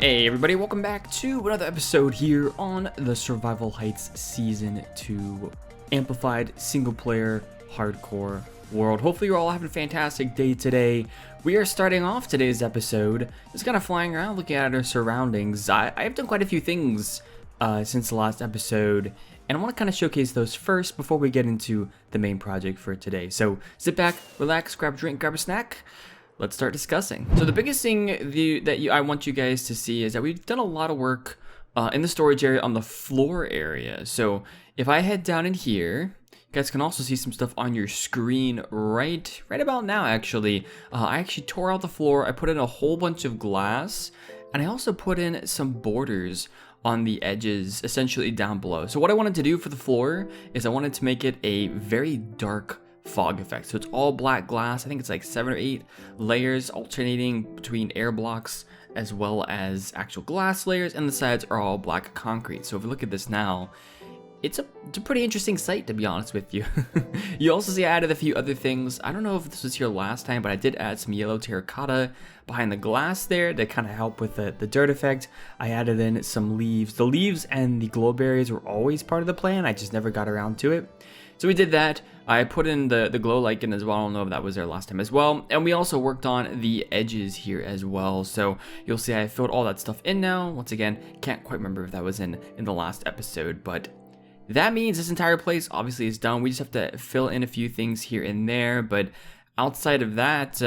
Hey everybody, welcome back to another episode here on the Survival Heights Season 2 Amplified Single Player Hardcore World. Hopefully you're all having a fantastic day today. We are starting off today's episode just kind of flying around looking at our surroundings. I've done quite a few things since the last episode, and I want to kind of showcase those first before we get into the main project for today. So sit back, relax, grab a drink, grab a snack. Let's start discussing. So the biggest thing I want you guys to see is that we've done a lot of work in the storage area on the floor area. So if I head down in here, you guys can also see some stuff on your screen right about now, actually. I actually tore out the floor. I put in a whole bunch of glass, and I also put in some borders on the edges, essentially down below. So what I wanted to do for the floor is I wanted to make it a very dark fog effect. So it's all black glass. I think it's like 7 or 8 layers alternating between air blocks as well as actual glass layers, and the sides are all black concrete. So if we look at this now, it's a pretty interesting sight, to be honest with you. You also see I added a few other things. I don't know if this was here last time, but I did add some yellow terracotta behind the glass there to kind of help with the dirt effect. I added in some leaves. The leaves and the glow berries were always part of the plan. I just never got around to it. So we did that. I put in the glow lichen as well. I don't know if that was there last time as well. And we also worked on the edges here as well. So you'll see I filled all that stuff in now. Once again, can't quite remember if that was in the last episode, but that means this entire place obviously is done. We just have to fill in a few things here and there. But outside of that,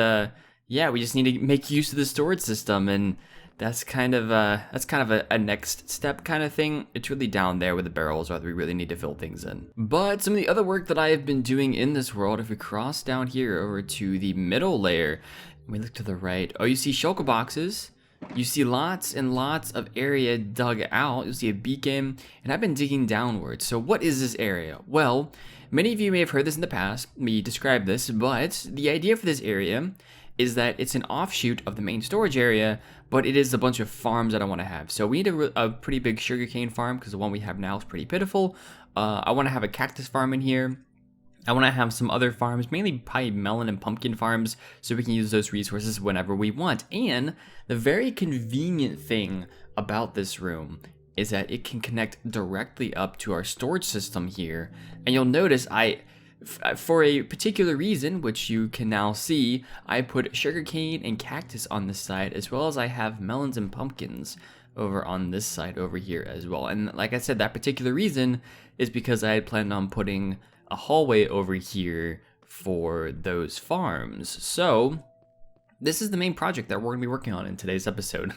yeah, we just need to make use of the storage system, and that's kind of a next step kind of thing. It's really down there where the barrels are that we really need to fill things in. But some of the other work that I have been doing in this world, if we cross down here over to the middle layer, and we look to the right, oh, you see shulker boxes. You see lots and lots of area dug out. You'll see a beacon, and I've been digging downwards. So what is this area? Well, many of you may have heard this in the past, me describe this, but the idea for this area is that it's an offshoot of the main storage area, but it is a bunch of farms that I want to have. So we need a pretty big sugarcane farm, because the one we have now is pretty pitiful. I want to have a cactus farm in here. I want to have some other farms, mainly probably melon and pumpkin farms, so we can use those resources whenever we want. And the very convenient thing about this room is that it can connect directly up to our storage system here. And you'll notice for a particular reason, which you can now see, I put sugarcane and cactus on this side, as well as I have melons and pumpkins over on this side over here as well. And like I said, that particular reason is because I had planned on putting a hallway over here for those farms. So this is the main project that we're going to be working on in today's episode.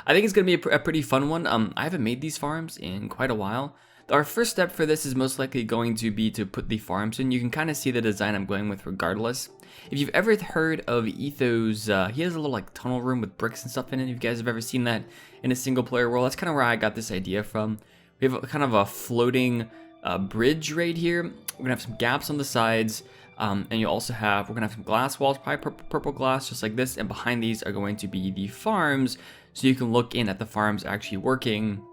I think it's going to be a pretty fun one. I haven't made these farms in quite a while. Our first step for this is most likely going to be to put the farms in. You can kind of see the design I'm going with regardless. If you've ever heard of Etho's, he has a little like tunnel room with bricks and stuff in it. If you guys have ever seen that in a single player world, that's kind of where I got this idea from. We have kind of a floating bridge right here. We're gonna have some gaps on the sides, and we're gonna have some glass walls, probably purple glass, just like this. And behind these are going to be the farms, so you can look in at the farms actually working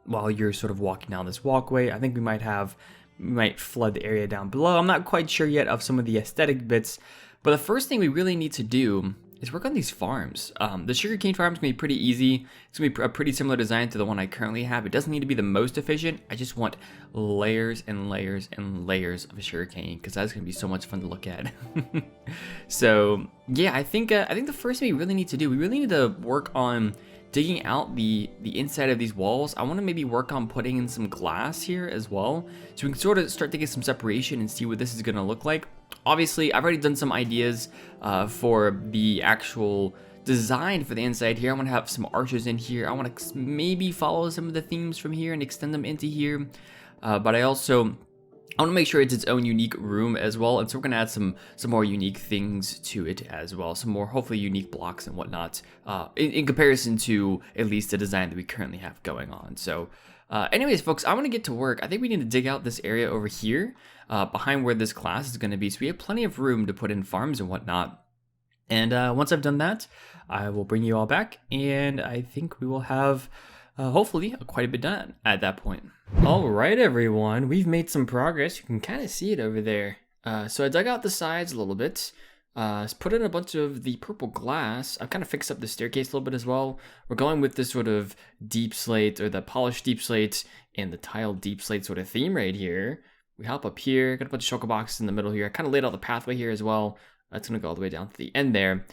while you're sort of walking down this walkway. I think we might flood the area down below. I'm not quite sure yet of some of the aesthetic bits, but the first thing we really need to do is work on these farms. The sugarcane farm is going to be pretty easy. It's going to be a pretty similar design to the one I currently have. It doesn't need to be the most efficient. I just want layers and layers and layers of sugarcane, because that's going to be so much fun to look at. So yeah, I think the first thing we really need to do, we really need to work on digging out the inside of these walls. I want to maybe work on putting in some glass here as well, so we can sort of start to get some separation and see what this is going to look like. Obviously, I've already done some ideas for the actual design for the inside here. I want to have some arches in here. I want to maybe follow some of the themes from here and extend them into here. But I want to make sure it's its own unique room as well. And so we're going to add some more unique things to it as well. Some more, hopefully, unique blocks and whatnot in comparison to at least the design that we currently have going on. So anyways, folks, I want to get to work. I think we need to dig out this area over here behind where this glass is going to be. So we have plenty of room to put in farms and whatnot. And once I've done that, I will bring you all back. And I think we will have hopefully quite a bit done at that point. All right, everyone, we've made some progress. You can kind of see it over there. So I dug out the sides a little bit. put in a bunch of the purple glass. I've kind of fixed up the staircase a little bit as well. We're going with this sort of deep slate, or the polished deep slate and the tiled deep slate sort of theme right here. We hop up here, got a bunch of shulker boxes in the middle here. I kind of laid out the pathway here as well. That's gonna go all the way down to the end there.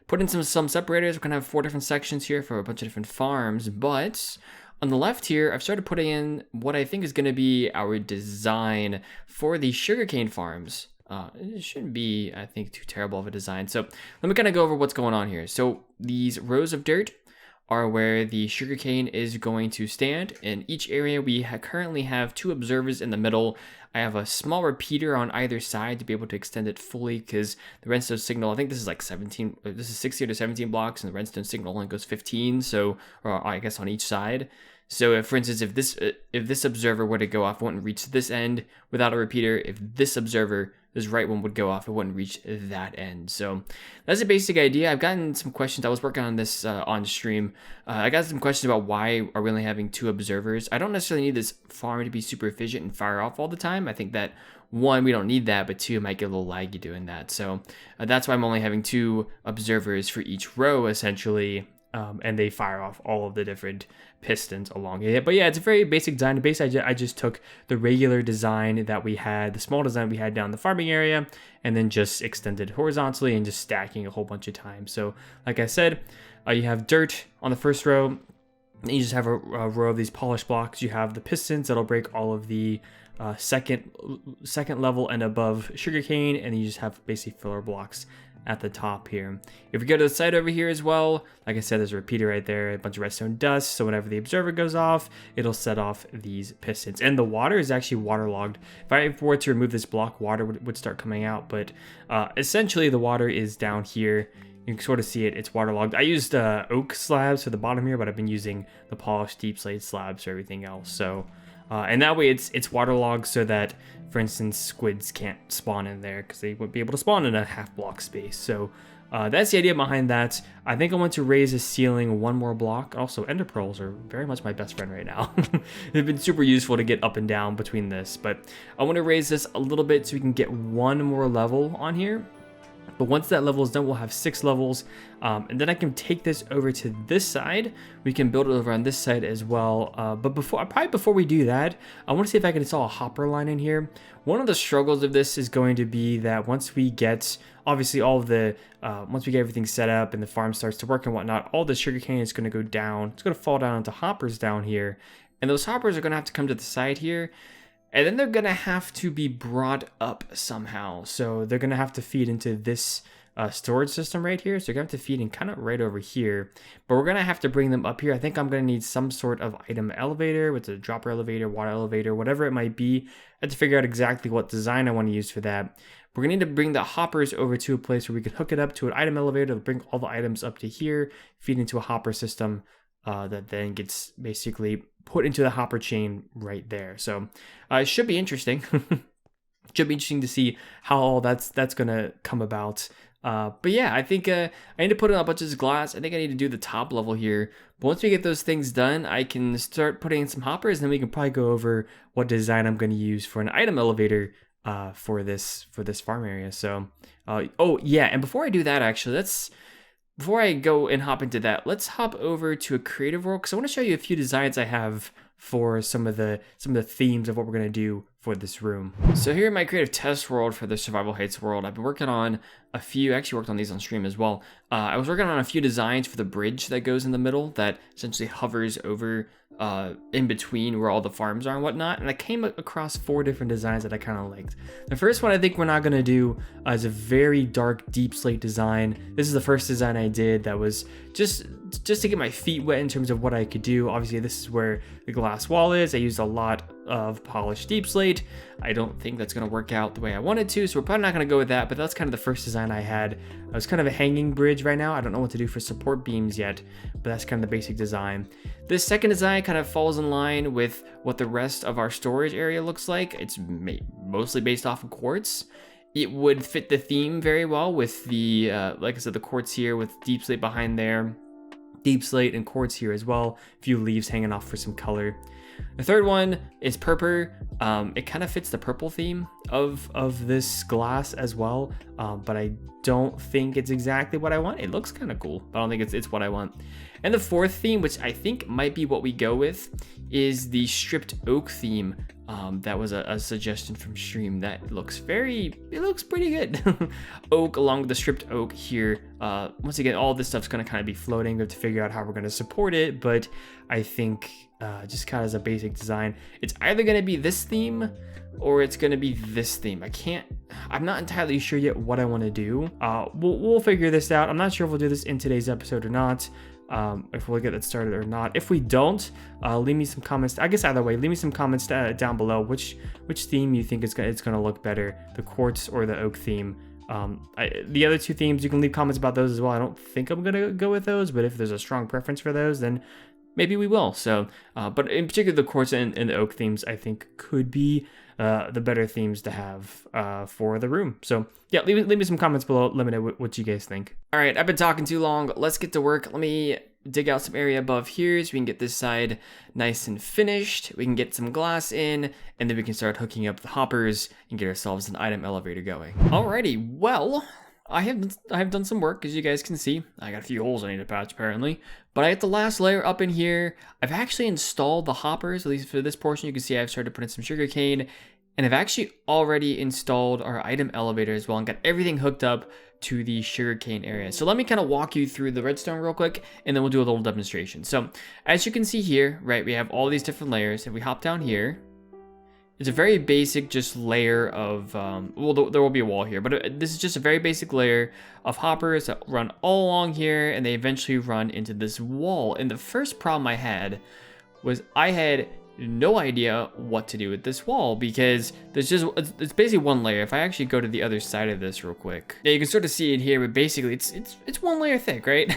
Put in some separators. We're gonna have 4 different sections here for a bunch of different farms, but on the left here, I've started putting in what I think is gonna be our design for the sugarcane farms. It shouldn't be, I think, too terrible of a design. So let me kind of go over what's going on here. So these rows of dirt are where the sugarcane is going to stand. In each area, we currently have 2 observers in the middle. I have a small repeater on either side to be able to extend it fully, because the redstone signal, I think this is like 17, this is 60 to 17 blocks, and the redstone signal only goes 15. So, or I guess on each side. So if, for instance, if this observer were to go off, it wouldn't reach this end without a repeater. If this observer, this right one, would go off, it wouldn't reach that end. So that's a basic idea. I've gotten some questions. I was working on this on stream. I got some questions about why are we only having 2 observers. I don't necessarily need this farm to be super efficient and fire off all the time. I think that 1, we don't need that, but 2, it might get a little laggy doing that. So that's why I'm only having 2 observers for each row, essentially. And they fire off all of the different pistons along it. But yeah, it's a very basic design. Basically, I just took the regular design that we had, the small design we had down the farming area, and then just extended horizontally and just stacking a whole bunch of times. So like I said, you have dirt on the first row, and you just have a row of these polished blocks. You have the pistons that'll break all of the second level and above sugarcane, and you just have basically filler blocks at the top here. If we go to the side over here as well, like I said, there's a repeater right there, a bunch of redstone dust, so whenever the observer goes off, it'll set off these pistons. And the water is actually waterlogged. If I were to remove this block, water would start coming out, but essentially the water is down here. You can sort of see it, it's waterlogged. I used oak slabs for the bottom here, but I've been using the polished deep slate slabs for everything else. So and that way it's waterlogged, so that, for instance, squids can't spawn in there, because they wouldn't be able to spawn in a half block space. So that's the idea behind that. I think I want to raise the ceiling 1 more block. Also, ender pearls are very much my best friend right now. They've been super useful to get up and down between this, but I want to raise this a little bit so we can get 1 more level on here. But once that level is done, we'll have 6 levels. And then I can take this over to this side. We can build it over on this side as well. But before we do that, I want to see if I can install a hopper line in here. One of the struggles of this is going to be that once we get, obviously, all of the, once we get everything set up and the farm starts to work and whatnot, all the sugarcane is going to go down. It's going to fall down into hoppers down here. And those hoppers are going to have to come to the side here. And then they're going to have to be brought up somehow. So they're going to have to feed into this storage system right here. So they're going to have to feed in kind of right over here. But we're going to have to bring them up here. I think I'm going to need some sort of item elevator, with a dropper elevator, water elevator, whatever it might be. I have to figure out exactly what design I want to use for that. We're going to need to bring the hoppers over to a place where we can hook it up to an item elevator to bring all the items up to here, feed into a hopper system that then gets basically put into the hopper chain right there. So it should be interesting. Should be interesting to see how all that's gonna come about. But yeah, I think I need to put in a bunch of this glass. I think I need to do the top level here. But once we get those things done, I can start putting in some hoppers, and then we can probably go over what design I'm going to use for an item elevator for this farm area. So oh yeah, and before I do that, actually, before I go and hop into that, let's hop over to a creative world, because I want to show you a few designs I have for some of the themes of what we're going to do for this room. So here in my creative test world for the Survival Heights world, I've been working on a few, actually worked on these on stream as well. I was working on a few designs for the bridge that goes in the middle that essentially hovers over in between where all the farms are and whatnot, and I came across 4 different designs that I kind of liked. The first one I think we're not going to do is a very dark deep slate design. This is the first design I did that was just to get my feet wet in terms of what I could do. Obviously this is where the glass wall is. I used a lot of polished deep slate. I don't think that's going to work out the way I wanted to, so we're probably not going to go with that, but that's kind of the first design I had. It was kind of a hanging bridge right now. I don't know what to do for support beams yet, but that's kind of the basic design. This second design kind of falls in line with what the rest of our storage area looks like. It's mostly based off of quartz. It would fit the theme very well with the, like I said, the quartz here with deep slate behind there, deep slate and quartz here as well. A few leaves hanging off for some color. The third one is purple. It kind of fits the purple theme. of this glass as well, but I don't think it's exactly what I want. It looks kind of cool, but I don't think it's what I want. And the fourth theme, which I think might be what we go with, is the stripped oak theme. That was a suggestion from stream that looks pretty good. Oak along with the stripped oak here. Once again, all this stuff's gonna kind of be floating. We have to figure out how we're gonna support it, but I think just kind of as a basic design, it's either gonna be this theme or it's gonna be this theme. I'm not entirely sure yet what I want to do. We'll figure this out. I'm not sure if we'll do this in today's episode or not. If we'll get that started or not. If we don't, leave me some comments. I guess either way, leave me some comments down below which theme you think it's gonna look better, the quartz or the oak theme. The other two themes, you can leave comments about those as well. I don't think I'm gonna go with those, but if there's a strong preference for those, then maybe we will. So, but in particular, the quartz and the oak themes, I think could be the better themes to have for the room. So yeah, leave me some comments below. Let me know what you guys think. All right, I've been talking too long. Let's get to work. Let me dig out some area above here so we can get this side nice and finished. We can get some glass in, and then we can start hooking up the hoppers and get ourselves an item elevator going. Alrighty, well, I have done some work, as you guys can see. I got a few holes I need to patch apparently, but I got the last layer up in here. I've actually installed the hoppers, at least for this portion. You can see I've started putting some sugarcane, and I've actually already installed our item elevator as well and got everything hooked up to the sugarcane area. So let me kind of walk you through the redstone real quick, and then we'll do a little demonstration. So as you can see here, right, we have all these different layers. If we hop down here, it's a very basic just layer of, well, there will be a wall here, but this is just a very basic layer of hoppers that run all along here, and they eventually run into this wall. And the first problem I had was I had no idea what to do with this wall, because it's basically one layer. If I actually go to the other side of this real quick, yeah, you can sort of see it here, but basically it's one layer thick, right?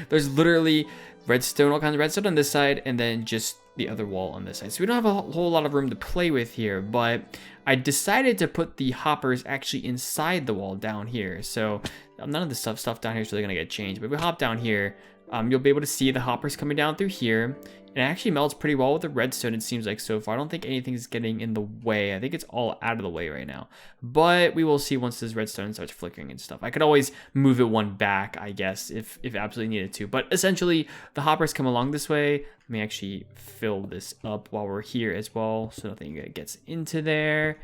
There's literally redstone, all kinds of redstone on this side, and then just the other wall on this side. So we don't have a whole lot of room to play with here, but I decided to put the hoppers actually inside the wall down here. So none of the stuff down here is really gonna get changed, but if we hop down here, you'll be able to see the hoppers coming down through here. It actually melts pretty well with the redstone, it seems like so far. I don't think anything's getting in the way. I think it's all out of the way right now. But we will see once this redstone starts flickering and stuff. I could always move it one back, I guess, if absolutely needed to. But essentially, the hoppers come along this way. Let me actually fill this up while we're here as well, so nothing gets into there.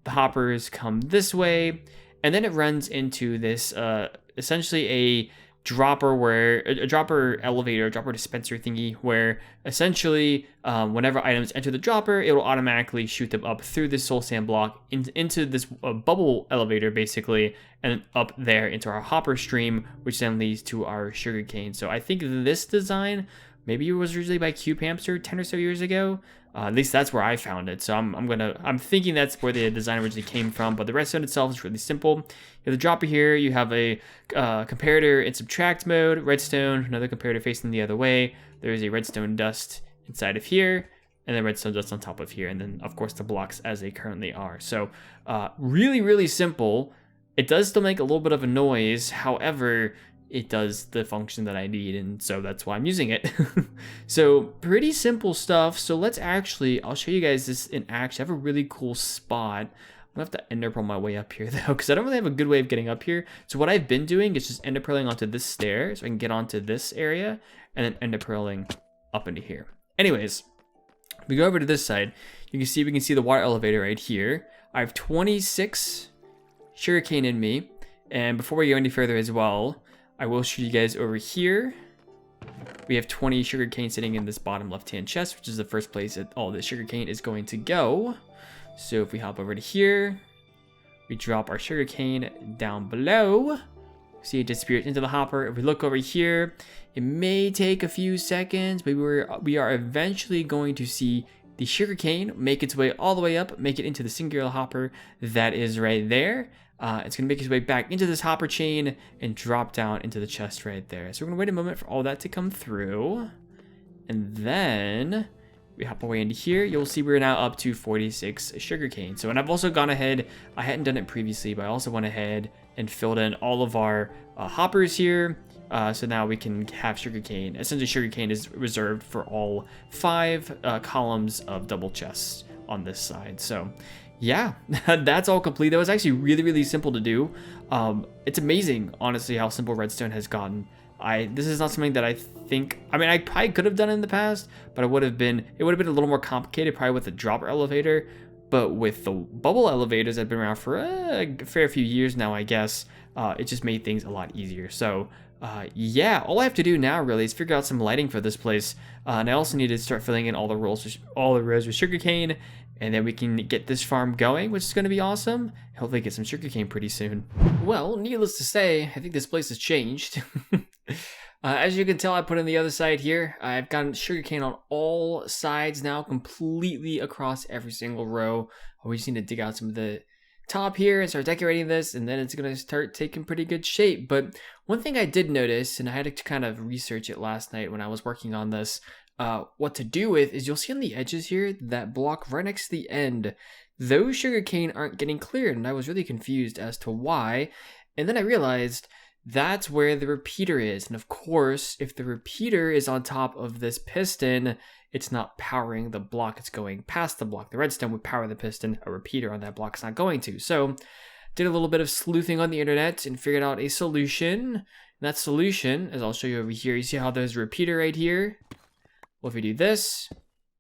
The hoppers come this way, and then it runs into this, essentially a dropper elevator, dropper dispenser thingy, where essentially whenever items enter the dropper, it will automatically shoot them up through this soul sand block into this bubble elevator basically, and up there into our hopper stream, which then leads to our sugarcane. So I think this design, maybe it was originally by Cube Hamster 10 or so years ago. At least that's where I found it. So I'm thinking that's where the design originally came from. But the redstone itself is really simple. You have the dropper here. You have a comparator in subtract mode. Redstone, another comparator facing the other way. There is a redstone dust inside of here, and then redstone dust on top of here, and then of course the blocks as they currently are. So really simple. It does still make a little bit of a noise. However, it does the function that I need, and so that's why I'm using it. So pretty simple stuff. So let's actually, I'll show you guys this in action. I have a really cool spot. I'm gonna have to ender pearl my way up here though, because I don't really have a good way of getting up here. So what I've been doing is just ender pearling onto this stair so I can get onto this area, and then ender pearling up into here. Anyways, if we go over to this side, we can see the water elevator right here. I have 26 sugarcane in me, and before we go any further as well, I will show you guys over here. We have 20 sugarcane sitting in this bottom left-hand chest, which is the first place that all the sugarcane is going to go. So if we hop over to here, we drop our sugarcane down below. See it disappears into the hopper. If we look over here, it may take a few seconds, but we are eventually going to see the sugarcane make its way all the way up, make it into the singular hopper that is right there. It's going to make its way back into this hopper chain and drop down into the chest right there. So we're going to wait a moment for all that to come through. And then we hop away into here. You'll see we're now up to 46 sugarcane. So, and I've also gone ahead, I hadn't done it previously, but I also went ahead and filled in all of our hoppers here. So now we can have sugarcane. Essentially, sugarcane is reserved for all 5 columns of double chests on this side. So yeah, that's all complete. That was actually really, really simple to do. It's amazing, honestly, how simple redstone has gotten. This is not something that I think, I mean, I probably could have done it in the past, but it would have been a little more complicated, probably with the dropper elevator. But with the bubble elevators that have been around for a fair few years now, I guess, it just made things a lot easier. So yeah, all I have to do now really is figure out some lighting for this place. And I also need to start filling in all the rows with sugarcane, and then we can get this farm going, which is going to be awesome. Hopefully get some sugarcane pretty soon. Well, needless to say, I think this place has changed. As you can tell, I put in the other side here. I've gotten sugarcane on all sides now, completely across every single row. We just need to dig out some of the top here and start decorating this, and then it's going to start taking pretty good shape. But one thing I did notice, and I had to kind of research it last night when I was working on this, what to do with is you'll see on the edges here, that block right next to the end, those sugarcane aren't getting cleared, and I was really confused as to why. And then I realized that's where the repeater is. And of course, if the repeater is on top of this piston, it's not powering the block, it's going past the block. The redstone would power the piston, a repeater on that block is not going to. So did a little bit of sleuthing on the internet and figured out a solution. And that solution, as I'll show you over here, you see how there's a repeater right here? Well, if we do this,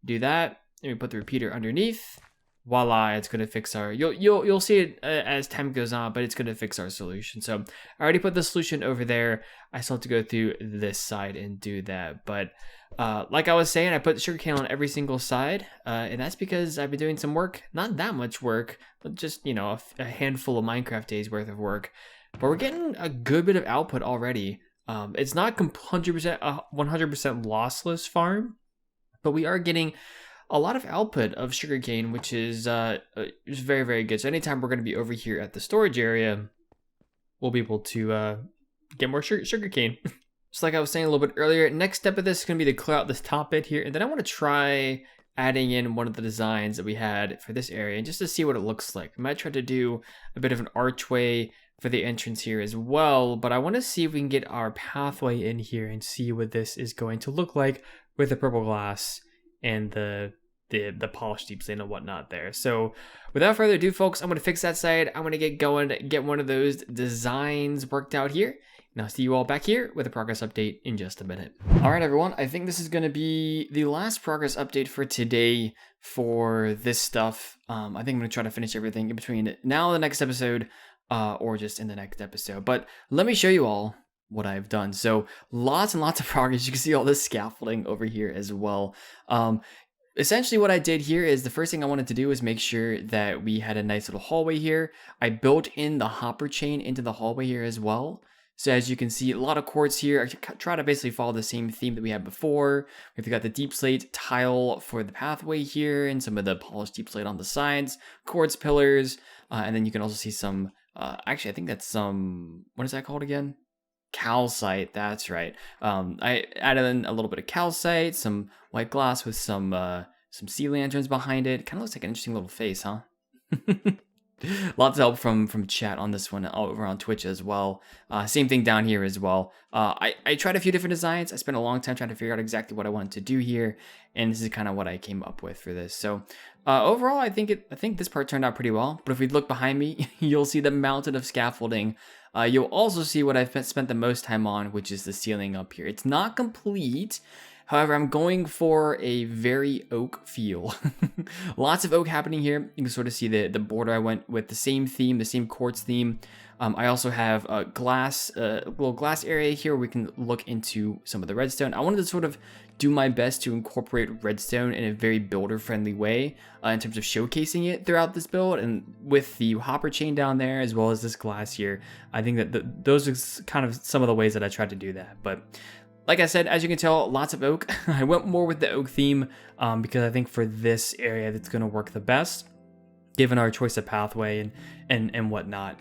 do that, and we put the repeater underneath, voila, it's going to fix our, you'll see it as time goes on, but it's going to fix our solution. So I already put the solution over there. I still have to go through this side and do that. But like I was saying, I put sugarcane on every single side, and that's because I've been doing some work, not that much work, but just, you know, a handful of Minecraft days worth of work. But we're getting a good bit of output already. It's not 100% 100% lossless farm, but we are getting a lot of output of sugarcane, which is very, very good. So anytime we're going to be over here at the storage area, we'll be able to get more sugarcane. Just like I was saying a little bit earlier, next step of this is going to be to clear out this top bit here, and then I want to try adding in one of the designs that we had for this area, and just to see what it looks like. I might try to do a bit of an archway for the entrance here as well, but I want to see if we can get our pathway in here and see what this is going to look like with the purple glass and the polished deep slate and whatnot there. So without further ado, folks, I'm going to fix that side. I'm going to get going, get one of those designs worked out here. And I'll see you all back here with a progress update in just a minute. All right, everyone, I think this is going to be the last progress update for today for this stuff. I think I'm going to try to finish everything in between now and the next episode, or just in the next episode. But let me show you all what I've done. So lots and lots of progress. You can see all this scaffolding over here as well. Essentially what I did here is the first thing I wanted to do was make sure that we had a nice little hallway here. I built in the hopper chain into the hallway here as well. So as you can see, a lot of quartz here. I try to basically follow the same theme that we had before. We've got the deep slate tile for the pathway here and some of the polished deep slate on the sides, quartz pillars, and then you can also see some, actually I think that's some, what is that called again? Calcite, that's right. I added in a little bit of calcite, some white glass with some sea lanterns behind it. Kind of looks like an interesting little face, huh? Lots of help from chat on this one over on Twitch as well. Same thing down here as well. I tried a few different designs. I spent a long time trying to figure out exactly what I wanted to do here, and this is kind of what I came up with for this. So overall, I think this part turned out pretty well. But if we look behind me, you'll see the mountain of scaffolding. You'll also see what I've spent the most time on, which is the ceiling up here. It's not complete. However, I'm going for a very oak feel. Lots of oak happening here. You can sort of see the border. I went with the same theme, the same quartz theme. I also have a little glass area here where we can look into some of the redstone. I wanted to sort of do my best to incorporate redstone in a very builder-friendly way in terms of showcasing it throughout this build. And with the hopper chain down there, as well as this glass here, I think that those are kind of some of the ways that I tried to do that. But like I said, as you can tell, lots of oak. I went more with the oak theme because I think for this area that's going to work the best, given our choice of pathway and whatnot.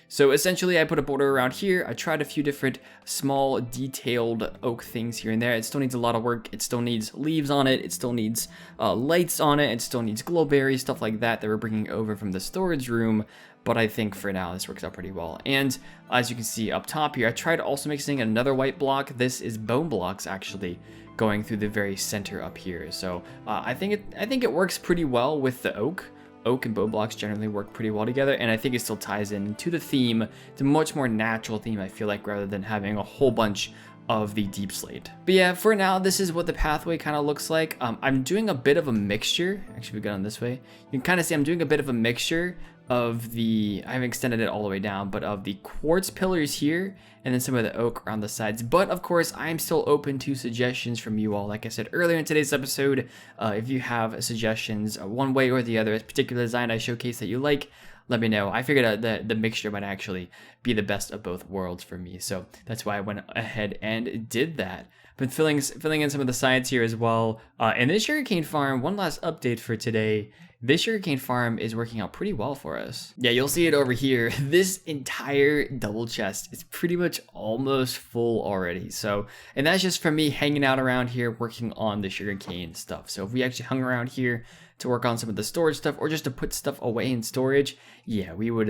So essentially, I put a border around here. I tried a few different small detailed oak things here and there. It still needs a lot of work. It still needs leaves on it. It still needs lights on it. It still needs glowberries, stuff like that we're bringing over from the storage room. But I think for now, this works out pretty well. And as you can see up top here, I tried also mixing another white block. This is bone blocks, actually, going through the very center up here. So I think it works pretty well with the oak. oak and bone blocks generally work pretty well together, and I think it still ties in to the theme. It's a much more natural theme, I feel like, rather than having a whole bunch of the deep slate. But yeah, for now, this is what the pathway kind of looks like. I'm doing a bit of a mixture. Actually, we got on this way. You can kind of see I'm doing a bit of a mixture of the, I haven't extended it all the way down, but of the quartz pillars here, and then some of the oak around the sides. But of course, I'm still open to suggestions from you all. Like I said earlier in today's episode, if you have suggestions one way or the other, a particular design I showcase that you like, let me know. I figured out that the mixture might actually be the best of both worlds for me, so that's why I went ahead and did that. Been filling in some of the sides here as well. And this sugarcane farm, one last update for today. This sugarcane farm is working out pretty well for us. Yeah, you'll see it over here. This entire double chest is pretty much almost full already. So, and that's just from me hanging out around here working on the sugarcane stuff. So if we actually hung around here to work on some of the storage stuff, or just to put stuff away in storage, yeah, we would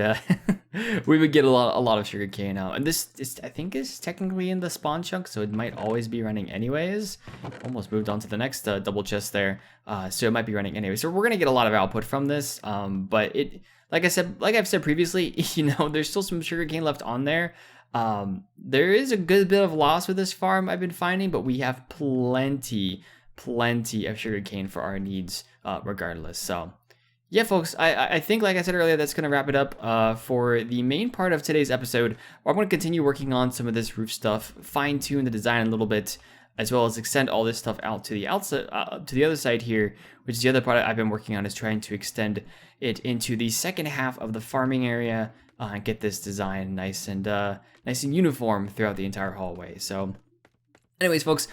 we would get a lot of sugarcane out. And this is, I think, is technically in the spawn chunk, so it might always be running anyways. Almost moved on to the next double chest there, so it might be running anyway. So we're gonna get a lot of output from this, but it, like I've said previously, you know, there's still some sugarcane left on there. There is a good bit of loss with this farm I've been finding, but we have plenty of sugarcane for our needs regardless. So yeah, folks, I think, like I said earlier, that's going to wrap it up for the main part of today's episode. I'm going to continue working on some of this roof stuff, fine tune the design a little bit, as well as extend all this stuff out to the outside, to the other side here, which is the other part I've been working on, is trying to extend it into the second half of the farming area and get this design nice and uniform throughout the entire hallway. So anyways, folks,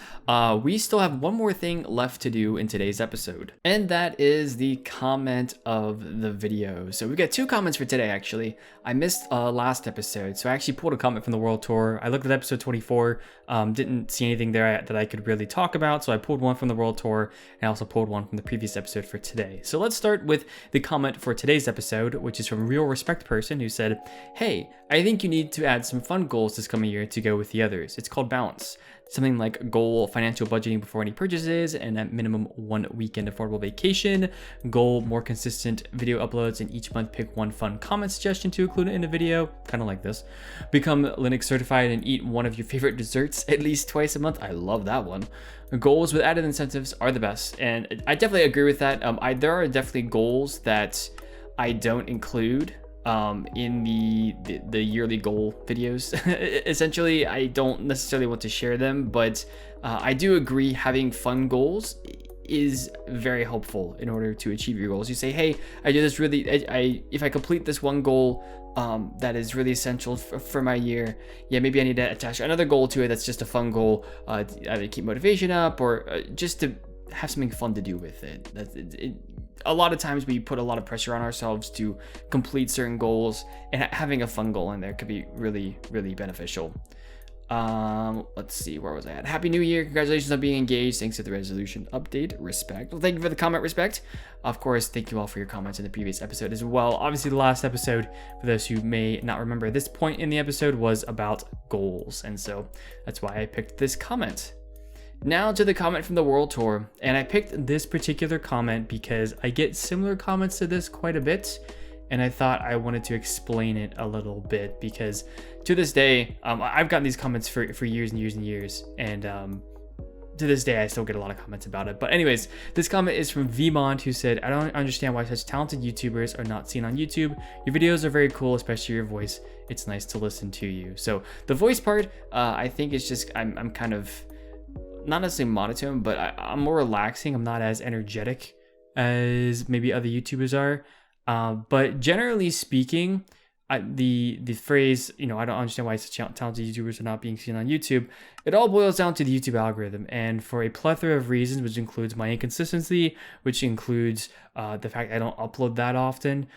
we still have one more thing left to do in today's episode, and that is the comment of the video. So we got 2 comments for today, actually. I missed last episode, so I actually pulled a comment from the World Tour. I looked at episode 24, didn't see anything there that I could really talk about, so I pulled one from the World Tour, and I also pulled one from the previous episode for today. So let's start with the comment for today's episode, which is from Real Respect Person, who said, "Hey, I think you need to add some fun goals this coming year to go with the others. It's called balance. Something like goal financial budgeting before any purchases, and at minimum 1 weekend affordable vacation. Goal more consistent video uploads, and each month pick one fun comment suggestion to include in a video," kind of like this. "Become Linux certified and eat one of your favorite desserts at least twice a month." I love that one. "Goals with added incentives are the best," and I definitely agree with that. There are definitely goals that I don't include in the yearly goal videos. Essentially, I don't necessarily want to share them, but I do agree having fun goals is very helpful in order to achieve your goals. You say, hey, I do this really, if I complete this one goal that is really essential for my year, yeah, maybe I need to attach another goal to it that's just a fun goal, either keep motivation up or just to have something fun to do with it. A lot of times we put a lot of pressure on ourselves to complete certain goals, and having a fun goal in there could be really, really beneficial. Let's see, where was I at? Happy New Year. Congratulations on being engaged. Thanks for the resolution update. Respect. Well, thank you for the comment, Respect. Of course, thank you all for your comments in the previous episode as well. Obviously, the last episode, for those who may not remember this point in the episode, was about goals, and so that's why I picked this comment. Now to the comment from the World Tour, and I picked this particular comment because I get similar comments to this quite a bit, and I thought I wanted to explain it a little bit because to this day, I've gotten these comments for years and years and years, and to this day I still get a lot of comments about it. But anyways, this comment is from Vmont, who said, "I don't understand why such talented YouTubers are not seen on YouTube. Your videos are very cool, especially your voice. It's nice to listen to you." So the voice part, I think is just, I'm kind of, not necessarily monotone, but I'm more relaxing. I'm not as energetic as maybe other YouTubers are. But generally speaking, the phrase, I don't understand why such talented YouTubers are not being seen on YouTube, it all boils down to the YouTube algorithm. And for a plethora of reasons, which includes my inconsistency, which includes the fact I don't upload that often,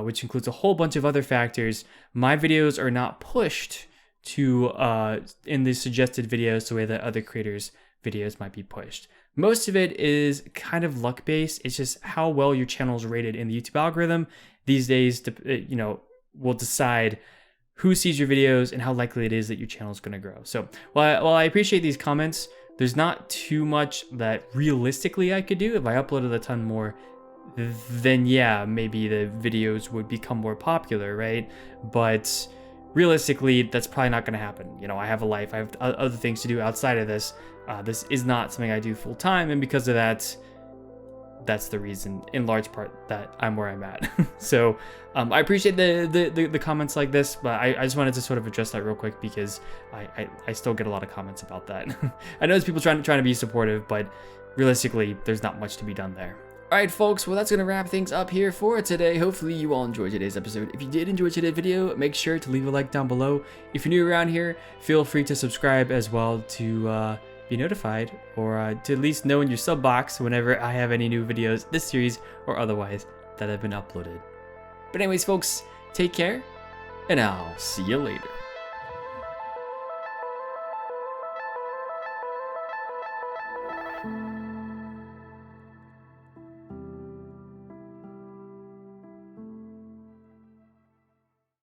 which includes a whole bunch of other factors, my videos are not pushed to in the suggested videos the way that other creators' videos might be pushed. Most of it is kind of luck based. It's just how well your channel is rated in the YouTube algorithm these days, will decide who sees your videos and how likely it is that your channel is going to grow. So while I appreciate these comments, there's not too much that realistically I could do. If I uploaded a ton more, then yeah, maybe the videos would become more popular, right? But realistically, that's probably not going to happen. You know, I have a life, I have other things to do outside of this. This is not something I do full time, and because of that, that's the reason, in large part, that I'm where I'm at. So I appreciate the comments like this, but I just wanted to sort of address that real quick because I still get a lot of comments about that. I know there's people trying to be supportive, but realistically, there's not much to be done there. Alright folks, well that's going to wrap things up here for today. Hopefully you all enjoyed today's episode. If you did enjoy today's video, make sure to leave a like down below. If you're new around here, feel free to subscribe as well to be notified, or to at least know in your sub box whenever I have any new videos this series or otherwise that have been uploaded. But anyways folks, take care, and I'll see you later.